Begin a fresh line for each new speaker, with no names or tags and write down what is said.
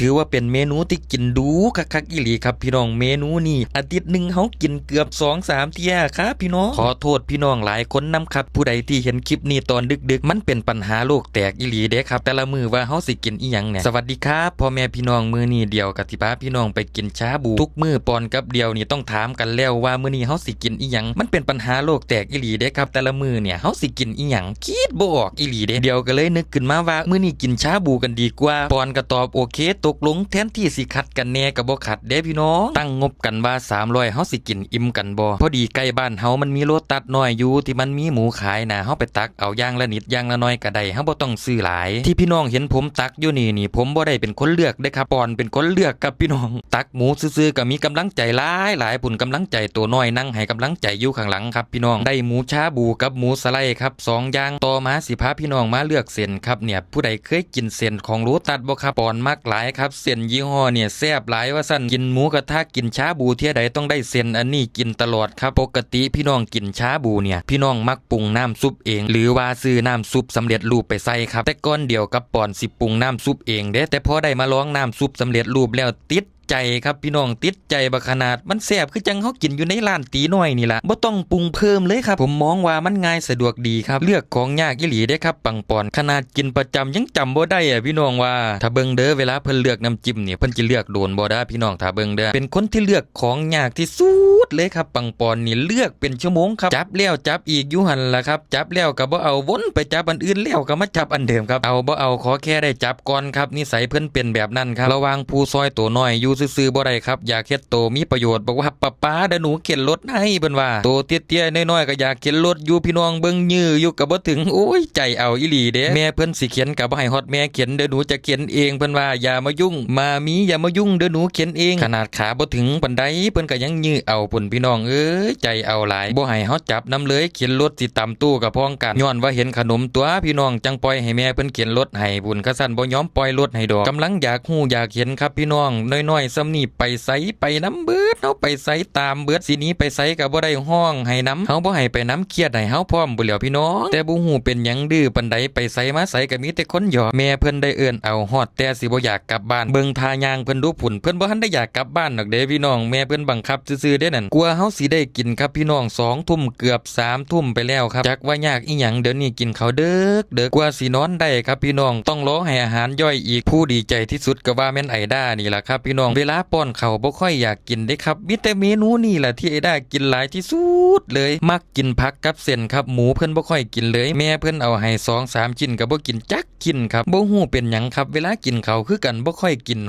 ถือว่าเป็นเมนูที่กินดูคักๆอีหลีครับพี่น้องเมนูนี้อาทิตย์หนึ่งเขากินเกือบ2-3เที่ยครับพี่น้องขอโทษพี่น้องหลายคนนำครับผู้ใดที่เห็นคลิปนี้ตอนดึกๆมันเป็นปัญหาโลกแตกอีหลีเด้ครับแต่ละมือว่าเขาสิกินอีหยังเนี่ยสวัสดีครับพ่อแม่พี่น้องมือนี้เดียวกับที่พาพี่น้องไปกินชาบูทุกมือปอนกับเดียวนี่ต้องถามกันแล้วว่ามือนี้เขาสิกินอีหยังมันเป็นปัญหาโลกแตกอีหลีเด้ครับแต่ละมือเนี่ยเขาสิกินอีหยังคิดบ่ออกอีหลีเด้เดียวก็เลยนึกขึ้นมาว่ามือนี้กินชาบูกันดีกว่าปอนก็ตอบโอเคตกลงแทนที่สิขัดกันแน่กับบ่ขัดเด้พี่น้องตั้งงบกันว่า300เฮาสิกินอิ่มกันบ่พอดีใกล้บ้านเฮามันมีโลตัสน้อยอยู่ที่มันมีหมูขายนะเฮาไปตักเอาอย่างละนิดอย่างละน้อยก็ได้เฮาบ่ต้องซื้อหลายที่พี่น้องเห็นผมตักอยู่นี่ผมบ่ได้เป็นคนเลือกเด้ครับปอนเป็นคนเลือกกับพี่น้องตักหมูซื่อๆก็มีกำลังใจหลายปุ่นกำลังใจตัวน้อยนั่งให้กำลังใจอยู่ข้างหลังครับพี่น้องได้หมูชาบูกับหมูสไลด์ครับ2อย่างต่อมาสิพาพี่น้องมาเลือกเส้นครับเนี่ยผู้ใดเคยกินเส้นของโลตัสบ่ครับปอนมักหลายครับเส้นยี่ห้อเนี่ยแซ่บหลายว่าสั่นกินหมูกระทะกินชาบูเที่ยใดต้องได้เส้นอันนี้กินตลอดครับปกติพี่น้องกินชาบูเนี่ยพี่น้องมักปรุงน้ำซุปเองหรือว่าซื้อน้ำซุปสำเร็จรูปไปใส่ครับแต่ก้อนเดียวกับปอนสิปรุงน้ำซุปเองเด้แต่พอได้มาลองน้ำซุปสำเร็จรูปแล้วติดใจครับพี่น้องติดใจบักขนาดมันแซ่บคือจังเฮากินอยู่ในร้านตีน้อยนี่ล่ะบ่ต้องปรุงเพิ่มเลยครับผมมองว่ามันง่ายสะดวกดีครับเลือกของยากอีหลีได้ครับปังปอนขนาดกินประจำยังจำบ่ได้พี่น้องว่าถ้าเบิ่งเด้อเวลาเพิ่นเลือกน้ำจิ้มเนี่ยเพิ่นจะเลือกโดนบ่ได้พี่น้องถ้าเบิ่งเด้อเป็นคนที่เลือกของยากที่สุดเลยครับปังปอนนี่เลือกเป็นชั่วโมงครับจับแล้วจับอีกอยู่หั่นล่ะครับจับแล้วก็บ่เอาวนไปจับอันอื่นแล้วก็มาจับอันเดิมครับเอาบ่เอาขอแค่ได้จับก่อนครับนิสัยเพิ่นเป็นแบบนั้นครับระวังผู้ซอยตัวน้อยอยู่ซื่อๆบ่ได้ครับอยากเฮ็ดโตมีประโยชน์บอกว่าป้าเดี๋ยวหนูเข็นรถให้เพิ่นว่าโตเตี้ยๆน้อยๆก็อยากเข็นรถอยู่พี่น้องเบิ่งยื้ออยู่ก็บ่ถึงโอ้ยใจเอาอีหลีเด้แม่เพิ่นสิเข็นก็บ่ให้ฮอดแม่เข็นเดี๋ยวหนูจะเข็นเองเพิ่นว่าอย่ามายุ่งมามีอย่ามายุ่งเดี๋ยวหนูเข็นเองขนาดขาบ่ถึงปานใดเพิ่นก็ยังยื้อเอาพุ่นพี่น้องเอ้ยใจเอาหลายบ่ให้เฮาจับนำเลยเข็นรถสิตำตู้ก็พ้องกันย้อนว่าเห็นขนมตัวพี่น้องจังปล่อยให้แม่เพิ่นเข็นรถให้พุ่นกะสั่นบ่ยอมปล่อยรถให้ดอกกำลังอยากฮู้อยากเห็นครับพี่น้องน้อยๆซ้ำนี่ไปไสไปน้ำเบิดเฮาไปไสตามเบิดสินี้ไปไสก็บ่ได้ห้องให้น้ำเฮาบ่ให้ไปน้ำเครียดให้เฮาพร้อมบ่แล้วพี่น้องแต่บ่ฮู้เป็นหยังดื้อปานใดไปไสมาไสก็มีแต่คนหยอกแม่เพิ่นได้เอิ้นเอาฮอดแต่สิบ่อยากกลับบ้านเบิ่งท่ายางเพิ่นดูผุ่นเพิ่นบ่ทันได้อยากกลับบ้านดอกเด้พี่น้องแม่เพิ่นบังคับซื่อๆเด้นั่นกลัวเฮาสิได้กินครับพี่น้อง2 ทุ่มเกือบ3 ทุ่มไปแล้วครับจักว่ายากอีหยังเดี๋ยวนี้กินข้าวเด้อกว่าสินอนได้ครับพี่น้องต้องรอให้อาหารย่อยอีกผู้ดีใจที่สุดก็ว่าแม่นไอด้านี่ล่ะครับพี่น้องเวลาป้อนข้าวบ่ค่อยอยากกินได้ครับมีแต่เมนูนี่แหละที่ไอด้ากินหลายที่สุดเลยมักกินผักกับเส้นครับหมูเพิ่นบ่ค่อยกินเลยแม่เพิ่นเอาให้2-3ชิ้นก็บ่กินจักชิ้นครับบ่ฮู้เป็นหยังครับเวลากินข้าวคือกันบ่ค่อยกิน